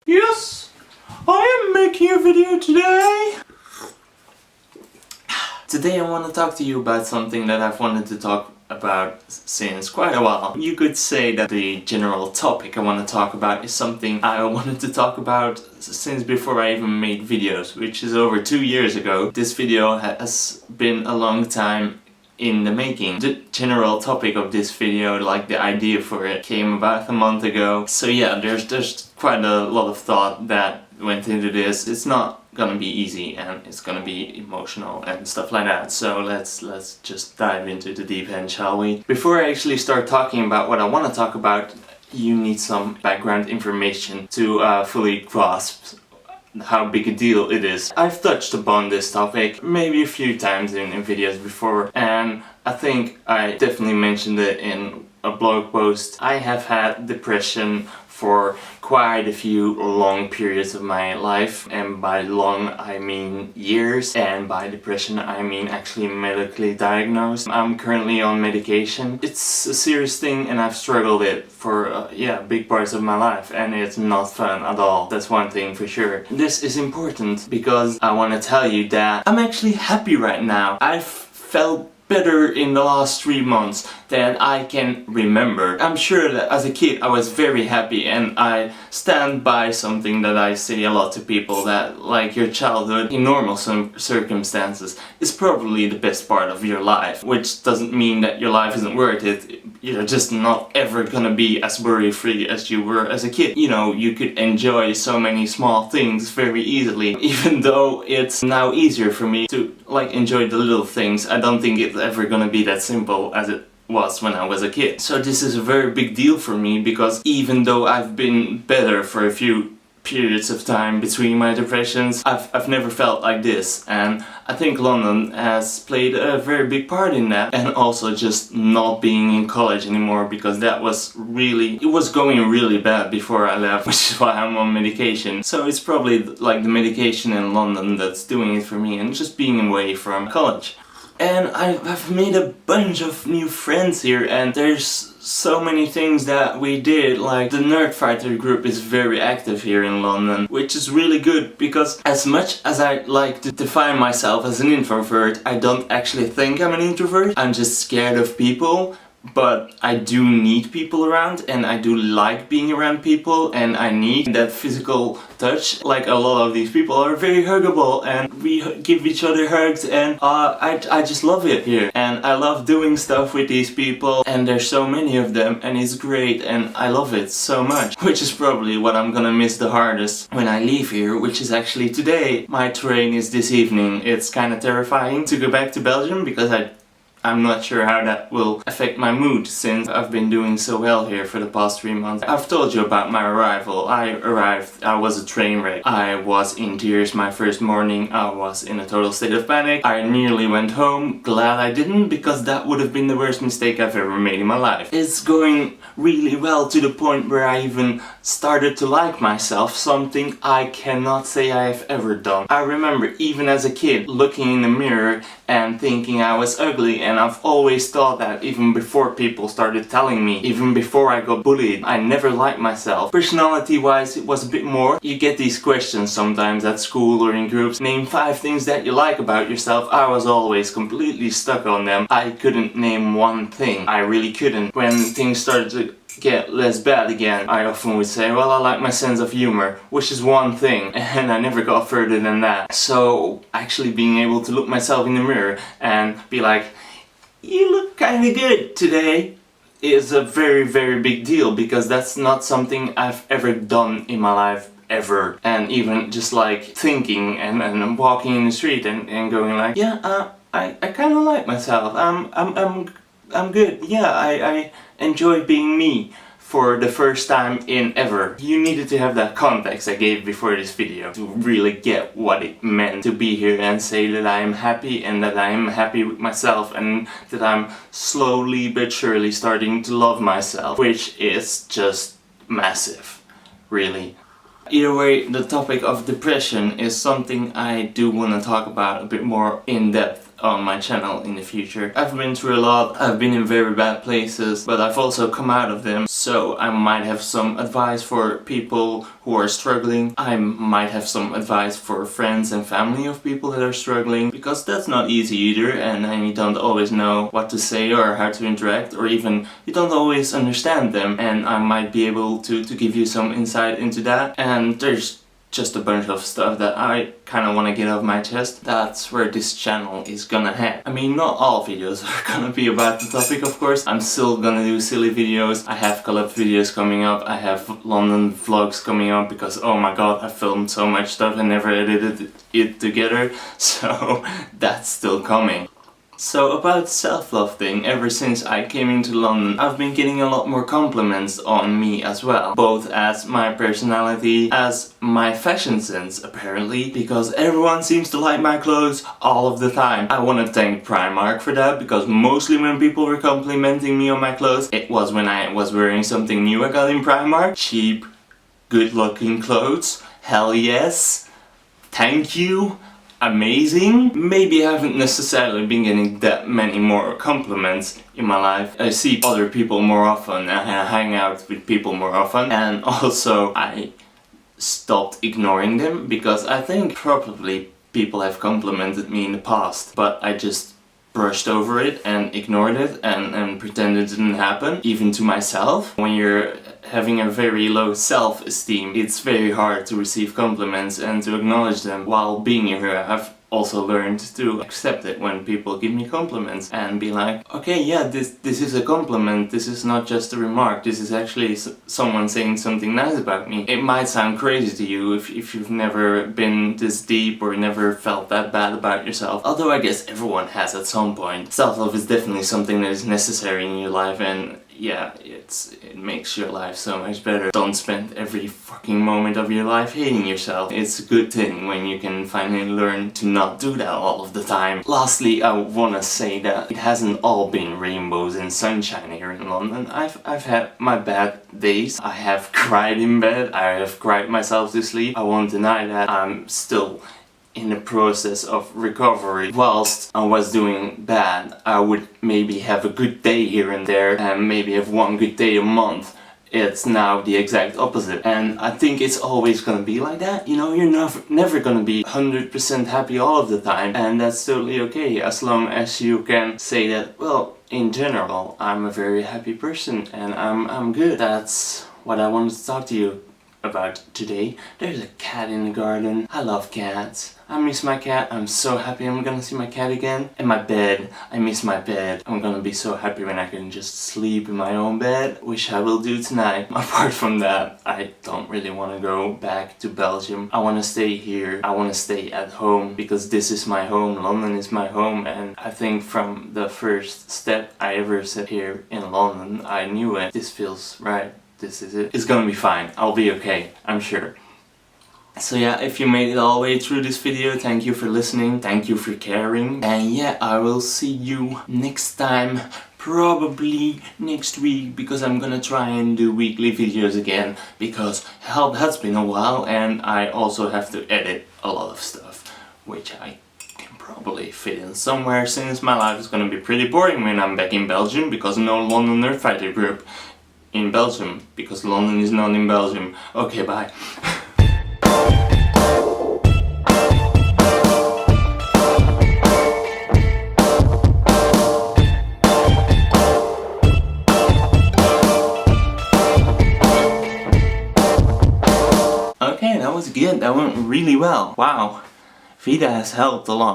Yes, I am making a video today. Today I want to talk to you about something that I've wanted to talk about since quite a while. You could say that the general topic I want to talk about is something I wanted to talk about since before I even made videos, which is over 2 years ago. This video has been a long time in the making. The general topic of this video, like the idea for it, came about a month ago. So yeah, there's quite a lot of thought that went into this. It's not gonna be easy and it's gonna be emotional and stuff like that. So let's just dive into the deep end, shall we? Before I actually start talking about what I want to talk about, you need some background information to fully grasp how big a deal it is. I've touched upon this topic maybe a few times in videos before, and I think I definitely mentioned it in a blog post. I have had depression for quite a few long periods of my life, and by long I mean years, and by depression I mean actually medically diagnosed. I'm currently on medication. It's a serious thing and I've struggled it for big parts of my life, and it's not fun at all. That's one thing for sure. This is important because I want to tell you that I'm actually happy right now. I've felt better in the last 3 months than I can remember. I'm sure that as a kid I was very happy, and I stand by something that I say a lot to people, that like your childhood in normal circumstances is probably the best part of your life, which doesn't mean that your life isn't worth it. You're just not ever gonna be as worry-free as you were as a kid. You know, you could enjoy so many small things very easily, even though it's now easier for me to like enjoy the little things. I don't think it's ever gonna be that simple as it was when I was a kid. So this is a very big deal for me, because even though I've been better for a few periods of time between my depressions, I've never felt like this, and I think London has played a very big part in that, and also just not being in college anymore, because that was really, it was going really bad before I left, which is why I'm on medication. So it's probably like the medication in London that's doing it for me, and just being away from college. And I've made a bunch of new friends here, and there's so many things that we did. Like the Nerd Fighter group is very active here in London, which is really good, because as much as I like to define myself as an introvert, I don't actually think I'm an introvert. I'm just scared of people. But I do need people around, and I do like being around people, and I need that physical touch. Like a lot of these people are very huggable, and we give each other hugs, and I just love it here. And I love doing stuff with these people, and there's so many of them, and it's great, and I love it so much. Which is probably what I'm gonna miss the hardest when I leave here, which is actually today. My train is this evening. It's kind of terrifying to go back to Belgium, because I'm not sure how that will affect my mood, since I've been doing so well here for the past 3 months. I've told you about my arrival. I arrived, I was a train wreck. I was in tears my first morning. I was in a total state of panic. I nearly went home. Glad I didn't, because that would have been the worst mistake I've ever made in my life. It's going really well, to the point where I even started to like myself, something I cannot say I have ever done. I remember even as a kid looking in the mirror and thinking I was ugly, and I've always thought that even before people started telling me, even before I got bullied. I never liked myself. Personality wise it was a bit more. You get these questions sometimes at school or in groups. Name 5 things that you like about yourself. I was always completely stuck on them. I couldn't name one thing. I really couldn't. When things started to get less bad again, I often would say, well, I like my sense of humor, which is one thing, and I never got further than that. So actually being able to look myself in the mirror and be like, you look kinda good today, is a very, very big deal, because that's not something I've ever done in my life, ever. And even just like thinking and walking in the street and going like, yeah, I kinda like myself, I'm good, yeah, I enjoy being me for the first time in ever. You needed to have that context I gave before this video to really get what it meant to be here and say that I am happy, and that I am happy with myself, and that I'm slowly but surely starting to love myself, which is just massive, really. Either way, the topic of depression is something I do want to talk about a bit more in depth. on my channel in the future. I've been through a lot, I've been in very bad places, but I've also come out of them, so I might have some advice for people who are struggling. I might have some advice for friends and family of people that are struggling, because that's not easy either, and you don't always know what to say or how to interact, or even you don't always understand them, and I might be able to give you some insight into that. And there's just a bunch of stuff that I kind of want to get off my chest. That's where this channel is gonna head. I mean, not all videos are gonna be about the topic, of course. I'm still gonna do silly videos. I have collab videos coming up. I have London vlogs coming up because, oh my god, I filmed so much stuff and never edited it together. So that's still coming. So about self-love thing, ever since I came into London, I've been getting a lot more compliments on me as well. Both as my personality, as my fashion sense apparently, because everyone seems to like my clothes all of the time. I want to thank Primark for that, because mostly when people were complimenting me on my clothes, it was when I was wearing something new I got in Primark. Cheap, good looking clothes. Hell yes. Thank you. Amazing. Maybe I haven't necessarily been getting that many more compliments in my life. I see other people more often and I hang out with people more often, and also I stopped ignoring them, because I think probably people have complimented me in the past, but I just brushed over it and ignored it and pretended it didn't happen, even to myself. When you're having a very low self-esteem, it's very hard to receive compliments and to acknowledge them. While being here, I've also learned to accept it when people give me compliments and be like, okay, yeah, this is a compliment, this is not just a remark, this is actually someone saying something nice about me. It might sound crazy to you if you've never been this deep or never felt that bad about yourself, although I guess everyone has at some point. Self-love is definitely something that is necessary in your life, and yeah, it makes your life so much better. Don't spend every fucking moment of your life hating yourself. It's a good thing when you can finally learn to not do that all of the time. Lastly, I wanna say that it hasn't all been rainbows and sunshine here in London. I've had my bad days. I have cried in bed. I have cried myself to sleep. I won't deny that. I'm still in the process of recovery. Whilst I was doing bad, I would maybe have a good day here and there, and maybe have one good day a month. It's now the exact opposite, and I think it's always gonna be like that. You know, you're never gonna be 100% happy all of the time, and that's totally okay, as long as you can say that, well, in general, I'm a very happy person and I'm good. That's what I wanted to talk to you about today. There's a cat in the garden. I love cats. I miss my cat. I'm so happy I'm gonna see my cat again. And my bed. I miss my bed. I'm gonna be so happy when I can just sleep in my own bed, which I will do tonight. Apart from that, I don't really want to go back to Belgium. I want to stay here. I want to stay at home, because this is my home. London is my home, and I think from the first step I ever set here in London, I knew it. This feels right. This is it. It's gonna be fine. I'll be okay, I'm sure. So yeah, if you made it all the way through this video, thank you for listening, thank you for caring. And yeah, I will see you next time, probably next week, because I'm gonna try and do weekly videos again, because hell, that's been a while, and I also have to edit a lot of stuff, which I can probably fit in somewhere, since my life is gonna be pretty boring when I'm back in Belgium, because no London Nerd Fighter group in Belgium, because London is not in Belgium. Okay, bye. Okay, that was good. That went really well. Wow. Vida has helped a lot.